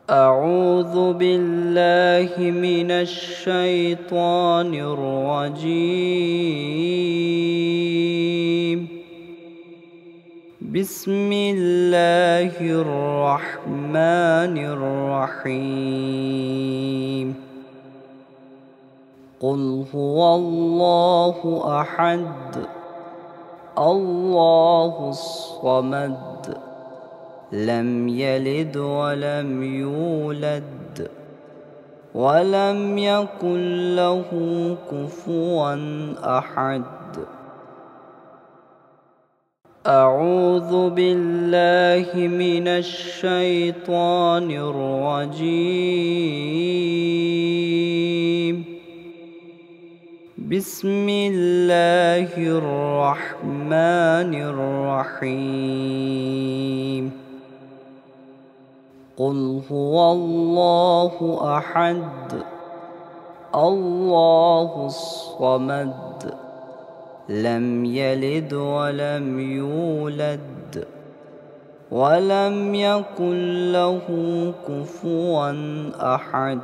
أعوذ بالله من الشيطان الرجيم. بسم الله الرحمن الرحيم. قل هو الله أحد الله الصمد لم يلد ولم يولد ولم يكن له كفوا أحد. أعوذ بالله من الشيطان الرجيم. بسم الله الرحمن الرحيم. قل هو الله أحد الله الصمد لم يلد ولم يولد ولم يكن له كفوا أحد.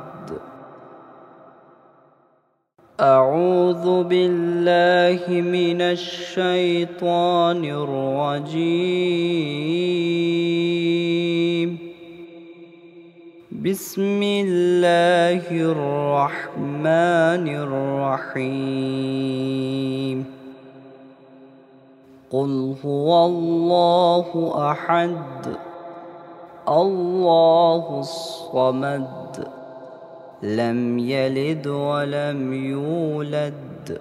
أعوذ بالله من الشيطان الرجيم. بسم الله الرحمن الرحيم. قل هو الله أحد الله الصمد لم يلد ولم يولد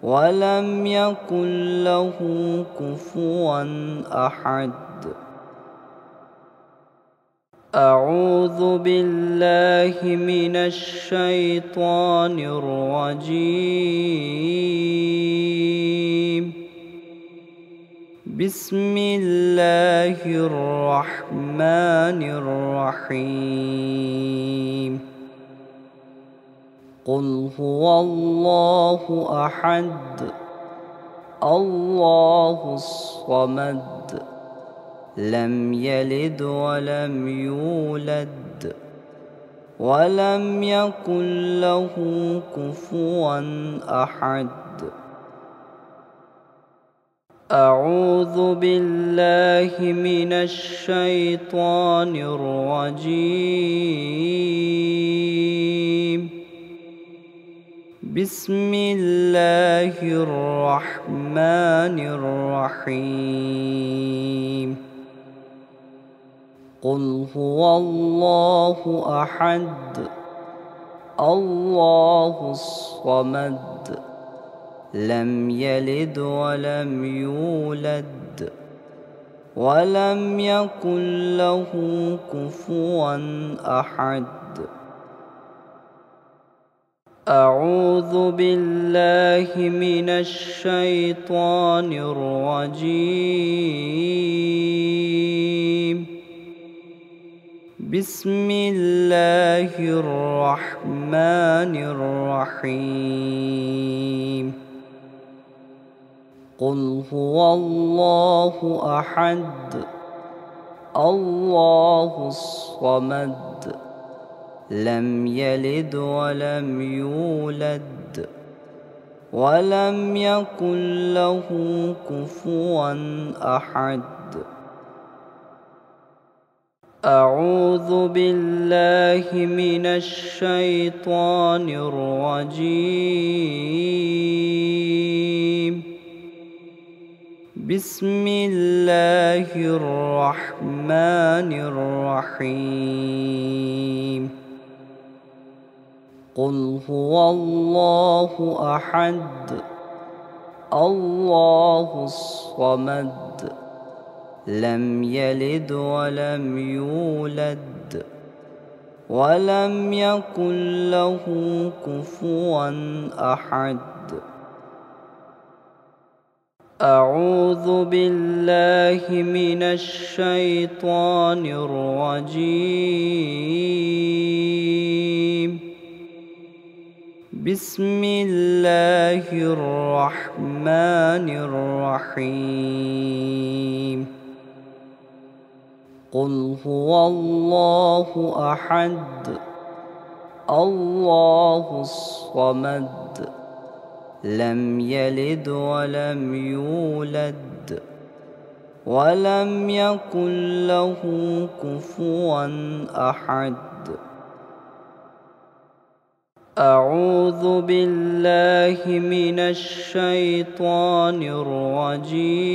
ولم يكن له كفوا أحد. أعوذ بالله من الشيطان الرجيم. بسم الله الرحمن الرحيم. قل هو الله أحد الله الصمد لم يلد ولم يولد ولم يكن له كفوا أحد. أعوذ بالله من الشيطان الرجيم. بسم الله الرحمن الرحيم. قل هو الله أحد الله الصمد لم يلد ولم يولد ولم يكن له كفوا أحد. أعوذ بالله من الشيطان الرجيم. بسم الله الرحمن الرحيم. قل هو الله أحد الله الصمد لم يلد ولم يولد ولم يكن له كفوا أحد. أعوذ بالله من الشيطان الرجيم. بسم الله الرحمن الرحيم. قل هو الله أحد الله الصمد لم يلد ولم يولد ولم يكن له كفوا أحد. أعوذ بالله من الشيطان الرجيم. بسم الله الرحمن الرحيم. قل هو الله أحد الله الصمد لم يلد ولم يولد ولم يكن له كفوا أحد. أعوذ بالله من الشيطان الرجيم.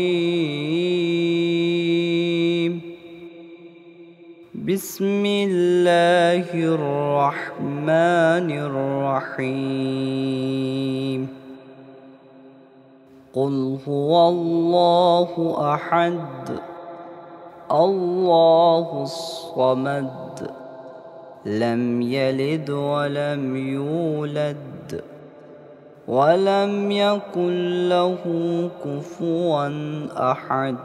بسم الله الرحمن الرحيم. قل هو الله أحد الله الصمد لم يلد ولم يولد ولم يكن له كفوا أحد.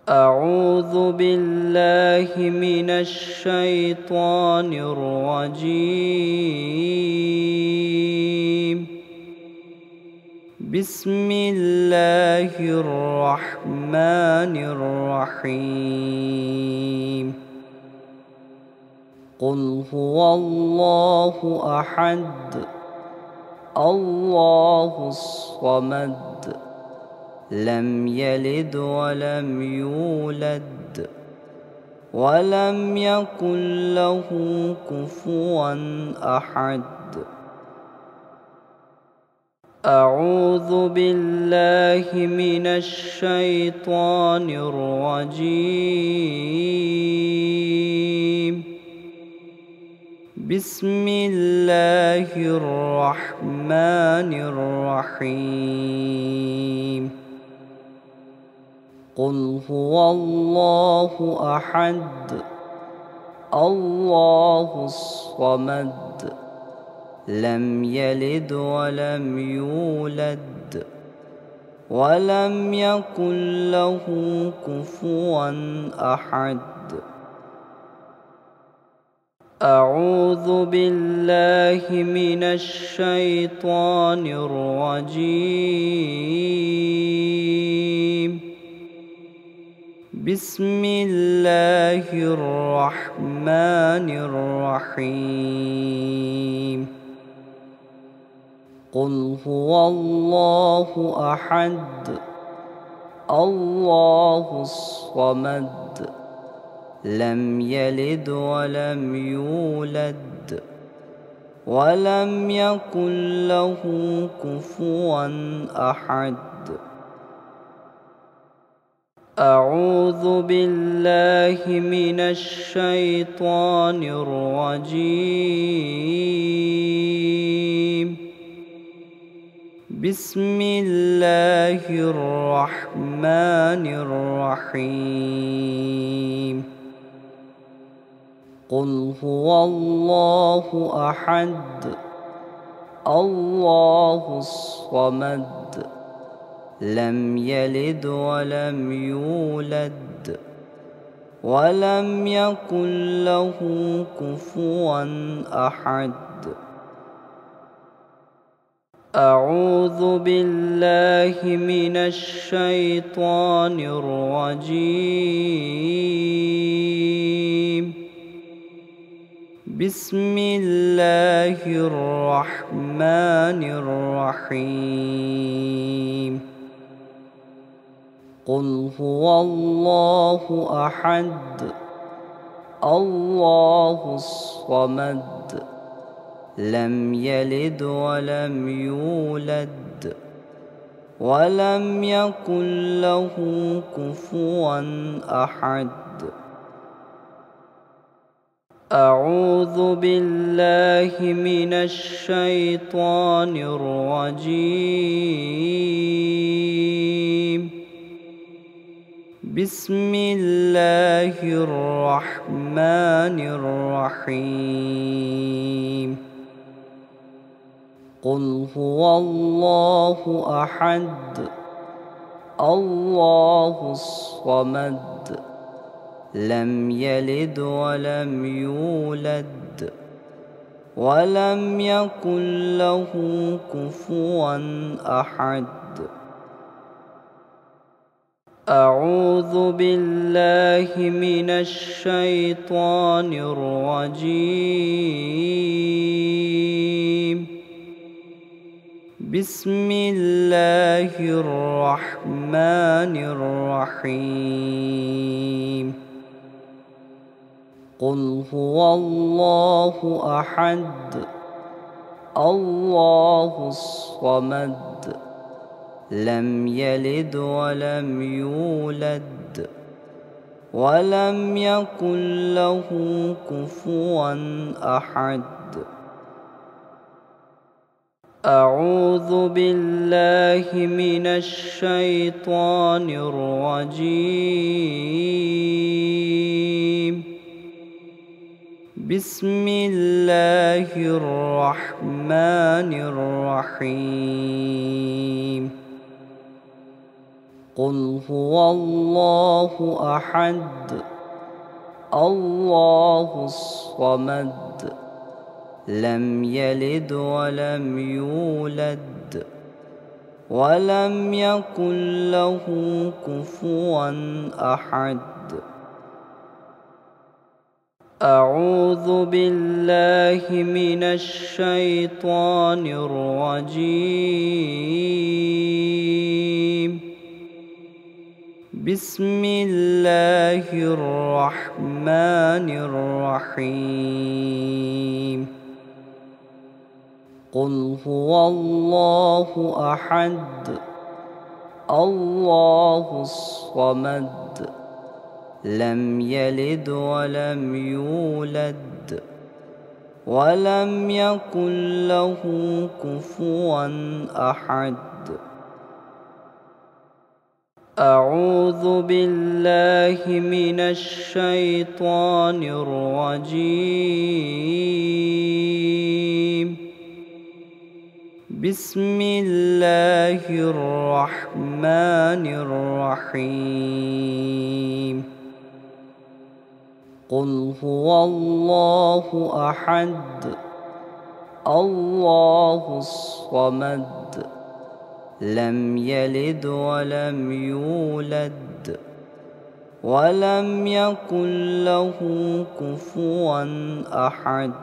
أعوذ بالله من الشيطان الرجيم. بسم الله الرحمن الرحيم. قل هو الله أحد الله الصمد لم يلد ولم يولد ولم يكن له كفوا أحد. أعوذ بالله من الشيطان الرجيم. بسم الله الرحمن الرحيم. قل هو الله أحد الله الصمد لم يلد ولم يولد ولم يكن له كفوا أحد. أعوذ بالله من الشيطان الرجيم. بسم الله الرحمن الرحيم. قل هو الله أحد الله الصمد لم يلد ولم يولد ولم يكن له كفوا أحد. أعوذ بالله من الشيطان الرجيم. بسم الله الرحمن الرحيم. قل هو الله أحد الله الصمد لم يلد ولم يولد ولم يكن له كفوا أحد. أعوذ بالله من الشيطان الرجيم. بسم الله الرحمن الرحيم. قل هو الله أحد الله الصمد لم يلد ولم يولد ولم يكن له كفوا أحد. أعوذ بالله من الشيطان الرجيم. بسم الله الرحمن الرحيم. قل هو الله أحد الله الصمد لم يلد ولم يولد ولم يكن له كفوا أحد. أعوذ بالله من الشيطان الرجيم. بسم الله الرحمن الرحيم. قل هو الله أحد الله الصمد لم يلد ولم يولد ولم يكن له كفوا أحد. أعوذ بالله من الشيطان الرجيم. بسم الله الرحمن الرحيم. قل هو الله أحد الله الصمد لم يلد ولم يولد ولم يكن له كفوا أحد. أعوذ بالله من الشيطان الرجيم. بسم الله الرحمن الرحيم. قل هو الله أحد الله الصمد لم يلد ولم يولد ولم يكن له كفوا أحد. أعوذ بالله من الشيطان الرجيم. بسم الله الرحمن الرحيم. قل هو الله أحد الله الصمد لم يلد ولم يولد ولم يكن له كفوا أحد.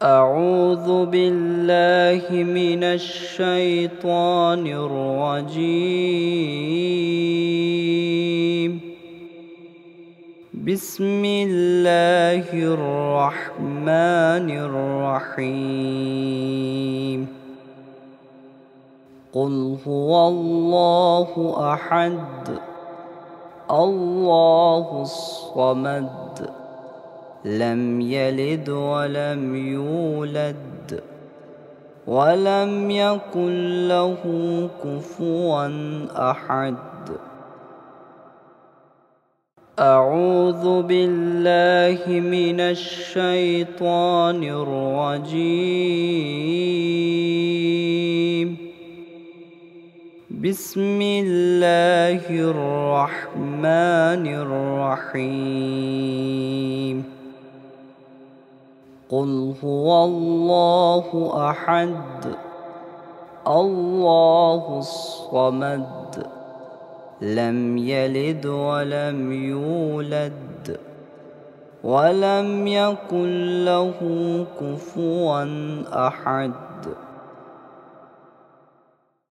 أعوذ بالله من الشيطان الرجيم. بسم الله الرحمن الرحيم. قل هو الله أحد الله الصمد لم يلد ولم يولد ولم يكن له كفوا أحد. أعوذ بالله من الشيطان الرجيم. بسم الله الرحمن الرحيم. قل هو الله أحد الله الصمد لم يلد ولم يولد ولم يكن له كفوا أحد.